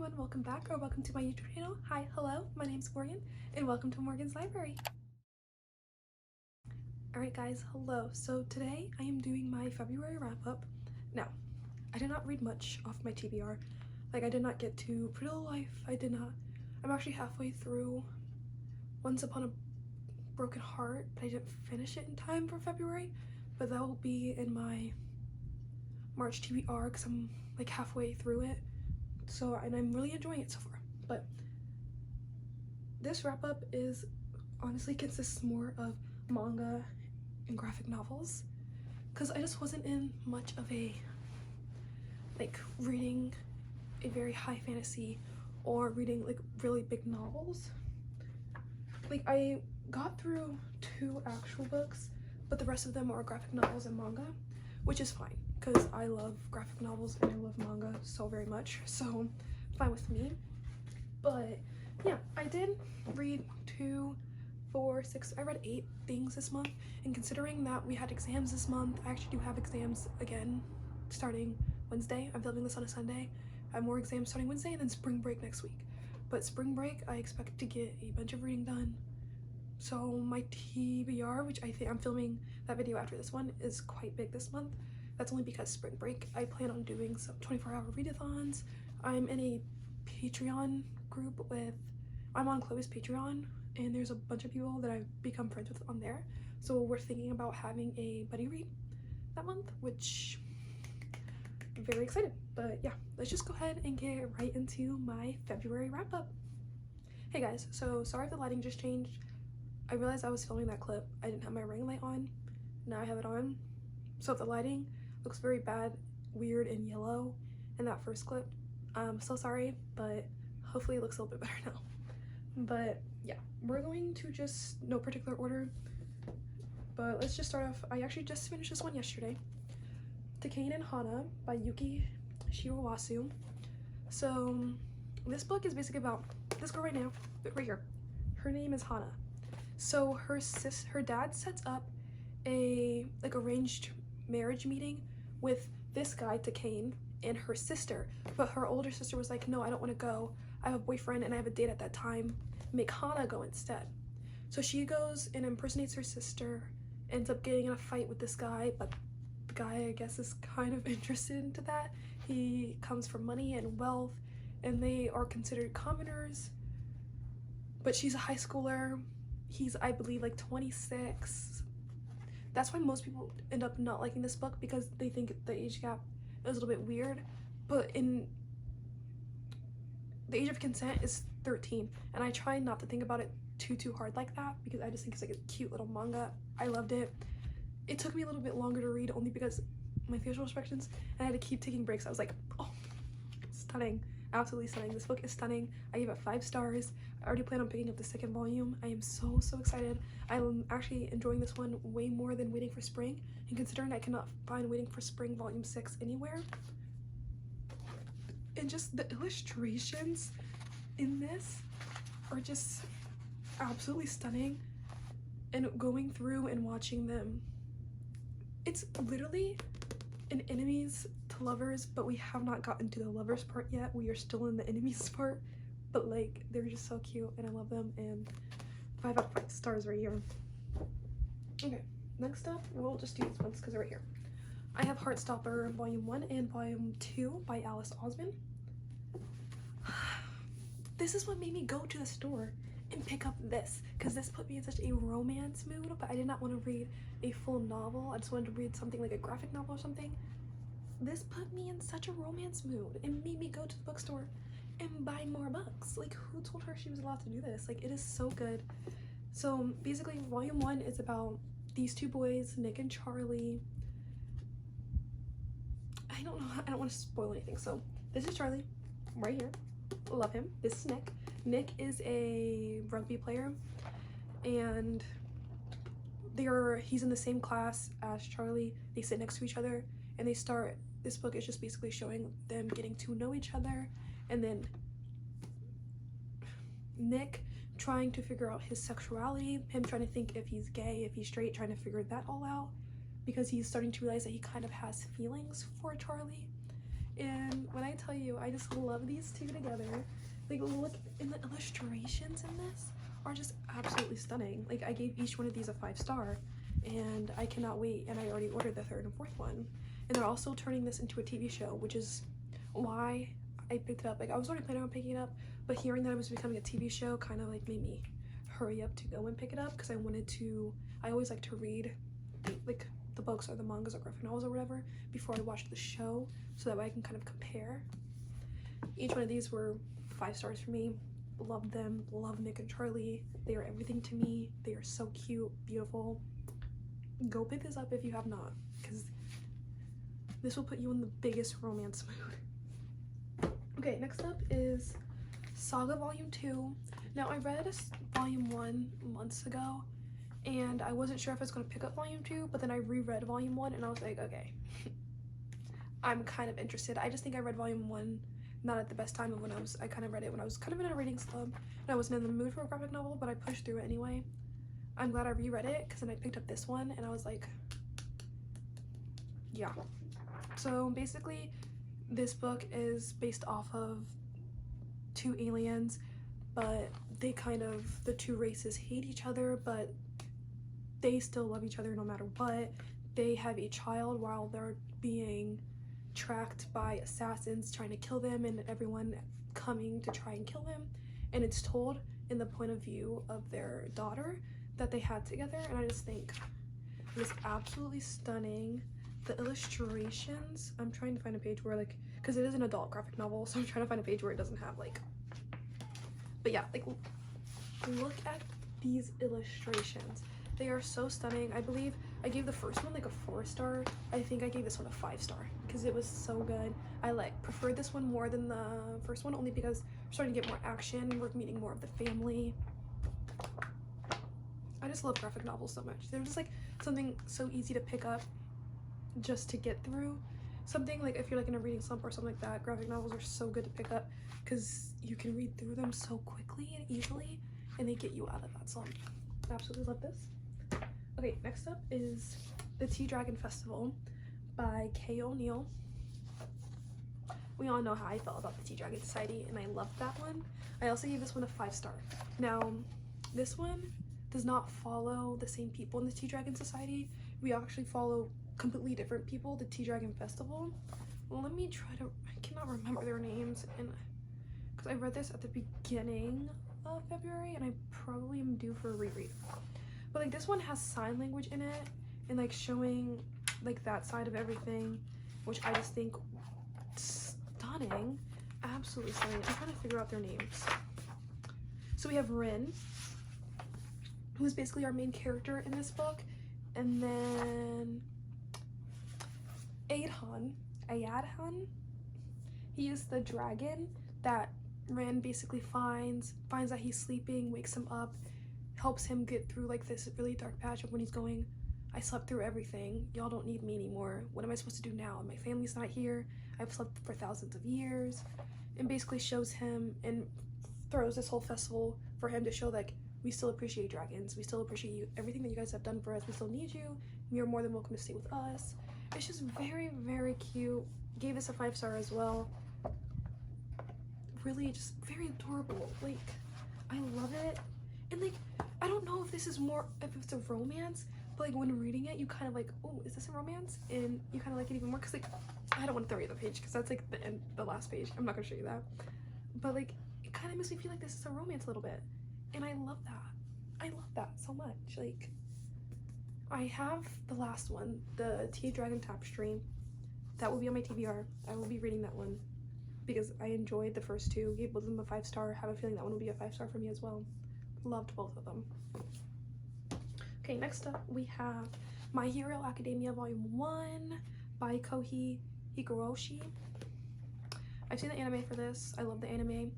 everyone, welcome back or welcome to my YouTube channel. Hi, hello, my name's Morgan and welcome to Morgan's Library. Alright guys, hello. So today I am doing my February wrap-up. Now, I did not read much off my TBR. Like, I did not get to Pretty Little Life. I'm actually halfway through Once Upon a Broken Heart, but I didn't finish it in time for February. But that will be in my March TBR because I'm like halfway through it. So, and I'm really enjoying it so far. But this wrap-up is honestly consists more of manga and graphic novels because I just wasn't in much of a like reading a very high fantasy or reading like really big novels. Like, I got through 2 actual books, but the rest of them are graphic novels and manga, which is fine because I love graphic novels and I love manga so very much, so fine with me. But yeah, I did read 2, 4, 6, I read 8 things this month, and considering that we had exams this month, I actually do have exams again starting Wednesday. I'm filming this on a Sunday. I have more exams starting Wednesday and then spring break next week. But spring break, I expect to get a bunch of reading done. So my TBR, which I think I'm filming that video after this one, is quite big this month. That's only because spring break. I plan on doing some 24-hour readathons. I'm in a Patreon group I'm on Chloe's Patreon, and there's a bunch of people that I've become friends with on there. So we're thinking about having a buddy read that month, which I'm very excited. But yeah, let's just go ahead and get right into my February wrap-up. Hey guys, so sorry if the lighting just changed. I realized I was filming that clip. I didn't have my ring light on. Now I have it on. So if the lighting looks very bad, weird, and yellow in that first clip, I'm so sorry, but hopefully it looks a little bit better now. But yeah, we're going to just, no particular order, but let's just start off. I actually just finished this one yesterday. Takane and Hana by Yuki Shirawasu. So this book is basically about this girl right now, right here. Her name is Hana. So her dad sets up a like arranged marriage meeting with this guy Takane and her sister, but her older sister was like, no, I don't want to go, I have a boyfriend and I have a date at that time, make Hana go instead. So she goes and impersonates her sister, ends up getting in a fight with this guy, but the guy, I guess, is kind of interested into that. He comes from money and wealth, and they are considered commoners, but she's a high schooler. He's, I believe, like 26. That's why most people end up not liking this book, because they think the age gap is a little bit weird. But in the age of consent is 13, and I try not to think about it too hard like that, because I just think it's like a cute little manga. I loved it. It took me a little bit longer to read only because my facial expressions, and I had to keep taking breaks. I was like, oh, stunning, absolutely stunning. This book is stunning. I gave it 5 stars. I already plan on picking up the 2nd volume. I am so excited. I'm actually enjoying this one way more than Waiting for Spring, and considering I cannot find Waiting for Spring volume 6 anywhere, and just the illustrations in this are just absolutely stunning. And going through and watching them, it's literally an enemies to lovers, but we have not gotten to the lovers part yet. We are still in the enemies part, but like, they're just so cute and I love them, and 5 out of 5 stars right here. Okay, next up, we'll just do these ones because they're right here. I have Heartstopper Volume 1 and Volume 2 by Alice Osman. This is what made me go to the store and pick up this, because this put me in such a romance mood, but I did not want to read a full novel. I just wanted to read something like a graphic novel or something. This put me in such a romance mood and made me go to the bookstore and buy more books. Like, who told her she was allowed to do this? Like, it is so good. So basically, Volume 1 is about these 2 boys, Nick and Charlie. I don't want to spoil anything. So this is Charlie right here. Love him. This is Nick. Nick is a rugby player, and he's in the same class as Charlie. They sit next to each other, and this book is just basically showing them getting to know each other, and then Nick trying to figure out his sexuality, him trying to think if he's gay, if he's straight, trying to figure that all out, because he's starting to realize that he kind of has feelings for Charlie. And when I tell you, I just love these two together. Like, look, in the illustrations in this are just absolutely stunning. Like, I gave each one of these a 5-star, and I cannot wait, and I already ordered the 3rd and 4th one. And they're also turning this into a TV show, which is why I picked it up. Like, I was already planning on picking it up, but hearing that it was becoming a TV show kind of like made me hurry up to go and pick it up, because I wanted to, I always like to read like the books or the mangas or graphic novels or whatever before I watch the show, so that way I can kind of compare. Each one of these were 5 stars for me. Love them. Love Nick and Charlie. They are everything to me. They are so cute, beautiful. Go pick this up if you have not, because this will put you in the biggest romance mood. Okay, next up is Saga Volume 2. Now, I read Volume 1 months ago, and I wasn't sure if I was going to pick up Volume 2, but then I reread Volume 1, and I was like, okay, I'm kind of interested. I just think I read Volume 1 not at the best time of when I kind of read it when I was kind of in a reading slump, and I wasn't in the mood for a graphic novel, but I pushed through it anyway. I'm glad I reread it, because then I picked up this one, and I was like, yeah. So basically, this book is based off of 2 aliens, but they kind of, the 2 races hate each other, but they still love each other no matter what. They have a child while they're being tracked by assassins trying to kill them, and everyone coming to try and kill them, and it's told in the point of view of their daughter that they had together. And I just think it was absolutely stunning. The illustrations, I'm trying to find a page where, like, because it is an adult graphic novel, so I'm trying to find a page where it doesn't have, like, but yeah, like, look at these illustrations. They are so stunning. I believe I gave the first one like a 4-star. I think I gave this one a 5-star because it was so good. I preferred this one more than the first one, only because we're starting to get more action. We're meeting more of the family. I just love graphic novels so much. They're just like something so easy to pick up just to get through. Something like if you're like in a reading slump or something like that, graphic novels are so good to pick up because you can read through them so quickly and easily, and they get you out of that slump. I absolutely love this. Okay, next up is The Tea Dragon Festival by Kay O'Neill. We all know how I felt about the Tea Dragon Society, and I loved that one. I also gave this one a 5-star. Now, this one does not follow the same people in the Tea Dragon Society. We actually follow completely different people, the Tea Dragon Festival. Well, let me try to, I cannot remember their names, and because I read this at the beginning of February, and I probably am due for a reread. But like this one has sign language in it, and like showing like that side of everything, which I just think stunning, absolutely stunning. I'm trying to figure out their names. So we have Rin, who is basically our main character in this book, and then Ayadhan. He is the dragon that Rin basically finds that he's sleeping, wakes him up, helps him get through like this really dark patch of when he's going, I slept through everything, y'all don't need me anymore, what am I supposed to do now? My family's not here, I've slept for thousands of years, and basically shows him and throws this whole festival for him to show like we still appreciate dragons, we still appreciate you, everything that you guys have done for us, we still need you, you're more than welcome to stay with us. It's just very, very cute. Gave this a 5-star as well. Really just very adorable. Like, I love it. And like, I don't know if this is more, if it's a romance, but like when reading it, you kind of like, oh, is this a romance? And you kind of like it even more, because like, I don't want to throw you the page because that's like the end, the last page. I'm not going to show you that. But like, it kind of makes me feel like this is a romance a little bit. And I love that. I love that so much. Like, I have the last one, the Tea Dragon Tapestry. That will be on my TBR. I will be reading that one because I enjoyed the first 2. Gave both of them a 5-star. Have a feeling that one will be a 5-star for me as well. Loved both of them. Okay, next up we have My Hero Academia Volume 1 by Kohei Higoroshi. I've seen the anime for this. I love the anime.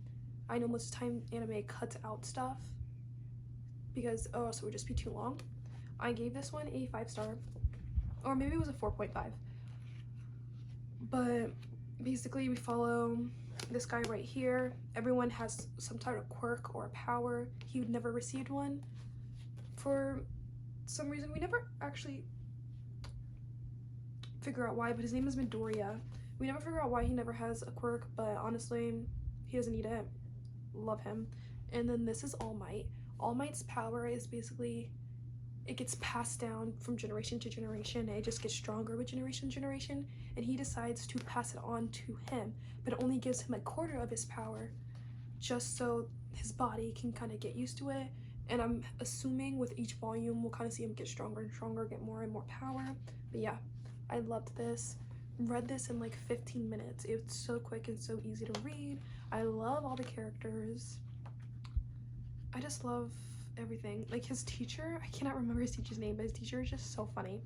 I know most of the time anime cuts out stuff because, oh, so it would just be too long. I gave this one a 5-star, or maybe it was a 4.5. But basically we follow this guy right here. Everyone has some type of quirk or power. He never received one. For some reason, we never actually figure out why, but his name is Midoriya. We never figure out why he never has a quirk, but honestly, he doesn't need it. Love him. And then this is All Might. All Might's power is basically, it gets passed down from generation to generation, and it just gets stronger with generation to generation, and he decides to pass it on to him, but it only gives him a quarter of his power, just so his body can kind of get used to it. And I'm assuming with each volume we'll kind of see him get stronger and stronger, get more and more power. But yeah, I loved this. Read this in like 15 minutes. It's so quick and so easy to read. I love all the characters. I just love everything. Like his teacher, I cannot remember his teacher's name, but his teacher is just so funny.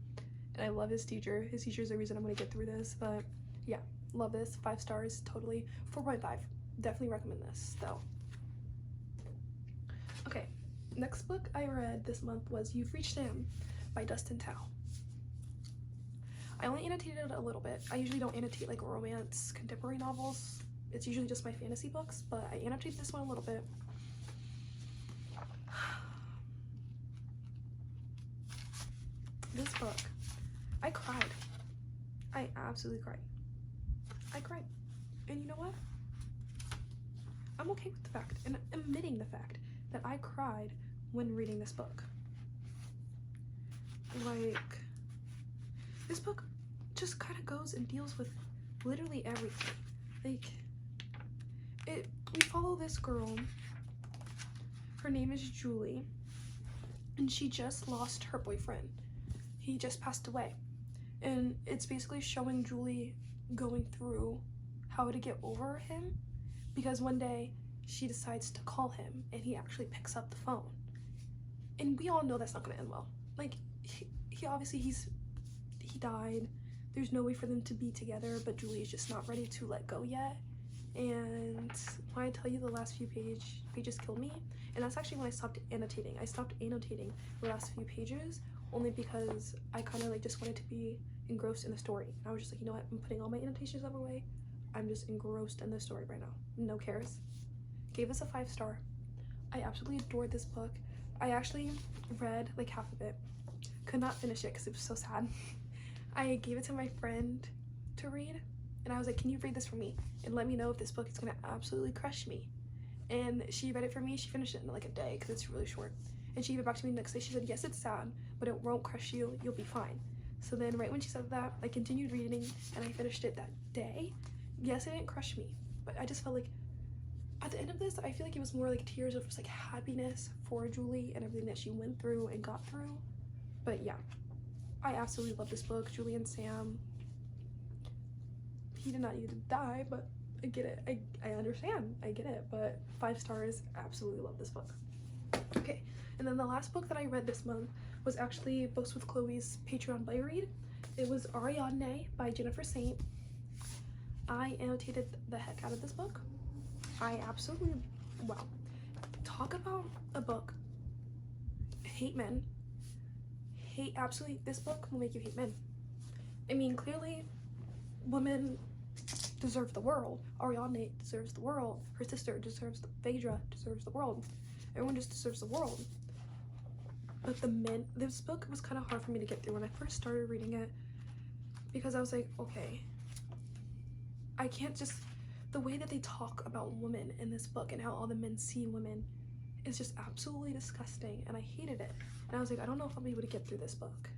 And I love his teacher. His teacher is the reason I'm going to get through this. But yeah, love this. 5 stars, totally. 4.5. Definitely recommend this though. Okay, next book I read this month was You've Reached Him by Dustin Tao. I only annotated it a little bit. I usually don't annotate like romance contemporary novels. It's usually just my fantasy books, but I annotated this one a little bit. This book, I cried. I absolutely cried. I cried. And you know what? I'm okay with the fact, and admitting the fact that I cried when reading this book. Like, this book just kind of goes and deals with literally everything. Like, we follow this girl. Her name is Julie, and she just lost her boyfriend. He just passed away, and it's basically showing Julie going through how to get over him, because one day she decides to call him and he actually picks up the phone, and we all know that's not going to end well. Like, he obviously he died. There's no way for them to be together, but Julie is just not ready to let go yet. And when I tell you the last few pages killed me, and that's actually when I stopped annotating. I stopped annotating the last few pages only because I kind of like just wanted to be engrossed in the story. I was just like, you know what, I'm putting all my annotations out of the way. I'm just engrossed in the story right now. No cares. Gave us a 5 star. I absolutely adored this book. I actually read like half of it. Could not finish it because it was so sad. I gave it to my friend to read, and I was like, can you read this for me and let me know if this book is gonna absolutely crush me? And she read it for me. She finished it in like a day because it's really short. And she gave it back to me the next day. She said, yes, it's sad, but it won't crush you. You'll be fine. So then right when she said that, I continued reading and I finished it that day. Yes, it didn't crush me, but I just felt like at the end of this, I feel like it was more like tears of just like happiness for Julie and everything that she went through and got through. But yeah, I absolutely love this book. Julie and Sam, he did not need to die, but I get it. I understand. I get it. But 5 stars, absolutely love this book. Okay, and then the last book that I read this month was actually Books with Chloe's Patreon Play Read. It was Ariadne by Jennifer Saint. I annotated the heck out of this book. I absolutely, wow. Talk about a book. Hate men. Hate, absolutely, this book will make you hate men. I mean, clearly, women deserve the world. Ariadne deserves the world. Her sister deserves Phaedra deserves the world. Everyone just deserves the world. But the men, this book was kind of hard for me to get through when I first started reading it, because I was like, okay, I can't just, the way that they talk about women in this book and how all the men see women is just absolutely disgusting, and I hated it. And I was like, I don't know if I'll be able to get through this book.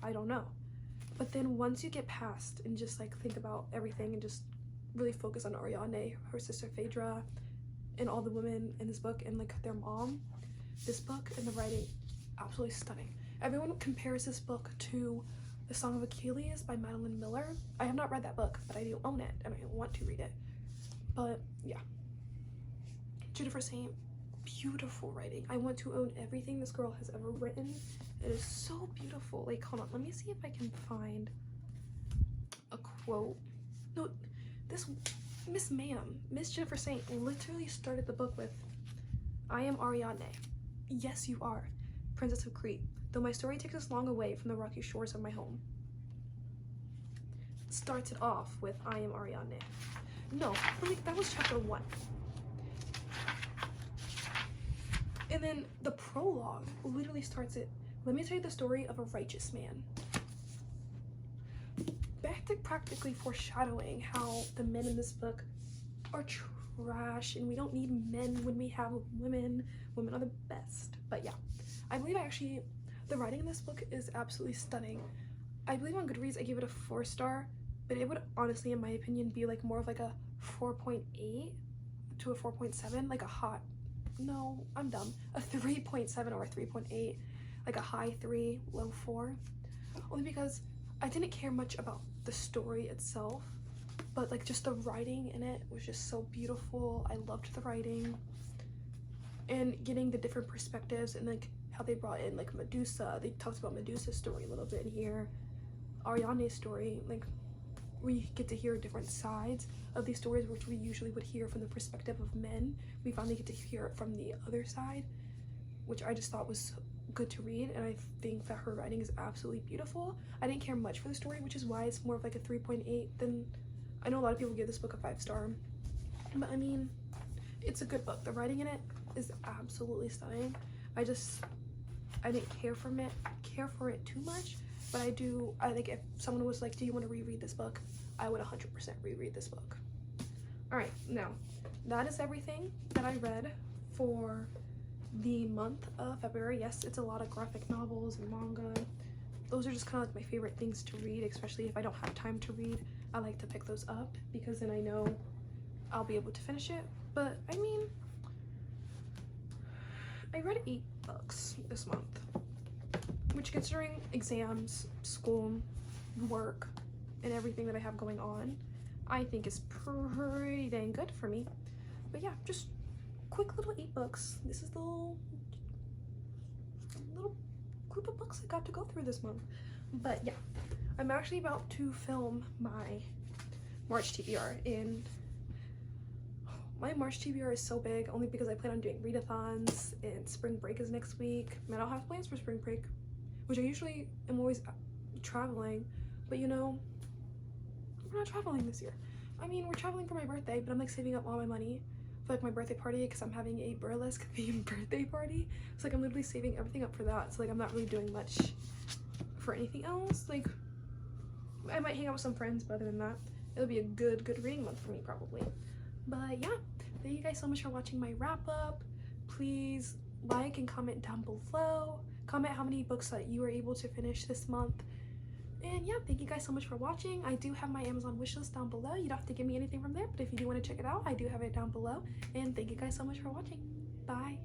I don't know. But then once you get past and just like think about everything and just really focus on Ariadne, her sister Phaedra, and all the women in this book and like their mom, this book and the writing, absolutely stunning. Everyone compares this book to The Song of Achilles by Madeline Miller. I have not read that book, but I do own it and I want to read it. But yeah, Jennifer Saint, beautiful writing. I want to own everything this girl has ever written. It is so beautiful. Like, hold on, let me see if I can find a quote. No, this Miss Jennifer Saint literally started the book with, I am Ariadne. Yes, you are, Princess of Crete, though my story takes us long away from the rocky shores of my home. Starts it off with, I am Ariadne. No, like, that was chapter 1. And then the prologue literally starts it, let me tell you the story of a righteous man. Back like practically foreshadowing how the men in this book are trash and we don't need men when we have women. Women are the best. But yeah, I believe the writing in this book is absolutely stunning. I believe on Goodreads I gave it a 4-star, but it would honestly, in my opinion, be like more of like a 4.8 to a 4.7, like a hot, no, I'm dumb, a 3.7 or a 3.8, like a high 3, low 4, only because I didn't care much about the story itself, but like just the writing in it was just so beautiful. I loved the writing and getting the different perspectives and like how they brought in like Medusa. They talked about Medusa's story a little bit in here, Ariadne's story. Like we get to hear different sides of these stories, which we usually would hear from the perspective of men. We finally get to hear it from the other side, which I just thought was good to read, and I think that her writing is absolutely beautiful. I didn't care much for the story, which is why it's more of like a 3.8 than, I know a lot of people give this book a 5-star, but I mean, it's a good book. The writing in it is absolutely stunning. I didn't care for it too much, but I think if someone was like, do you want to reread this book, I would 100% reread this book. All right, now that is everything that I read for the month of February. Yes, it's a lot of graphic novels and manga. Those are just kind of like my favorite things to read, especially if I don't have time to read. I like to pick those up because then I know I'll be able to finish it. But I mean, I read 8 books this month, which, considering exams, school, work, and everything that I have going on, I think is pretty dang good for me. But yeah, just quick little 8 books. This is the little group of books I got to go through this month. But yeah, I'm actually about to film my March TBR, and my March TBR is so big only because I plan on doing readathons, and spring break is next week. I don't have plans for spring break, which I usually am always traveling, but you know, we're not traveling this year. I mean, we're traveling for my birthday, but I'm like saving up all my money for like my birthday party because I'm having a burlesque themed birthday party. So like I'm literally saving everything up for that. So like I'm not really doing much for anything else. Like I might hang out with some friends, but other than that, it'll be a good reading month for me probably. But yeah, thank you guys so much for watching my wrap up. Please like and comment down below. Comment how many books that you were able to finish this month. And yeah, thank you guys so much for watching. I do have my Amazon wishlist down below. You don't have to give me anything from there, but if you do want to check it out, I do have it down below. And thank you guys so much for watching. Bye.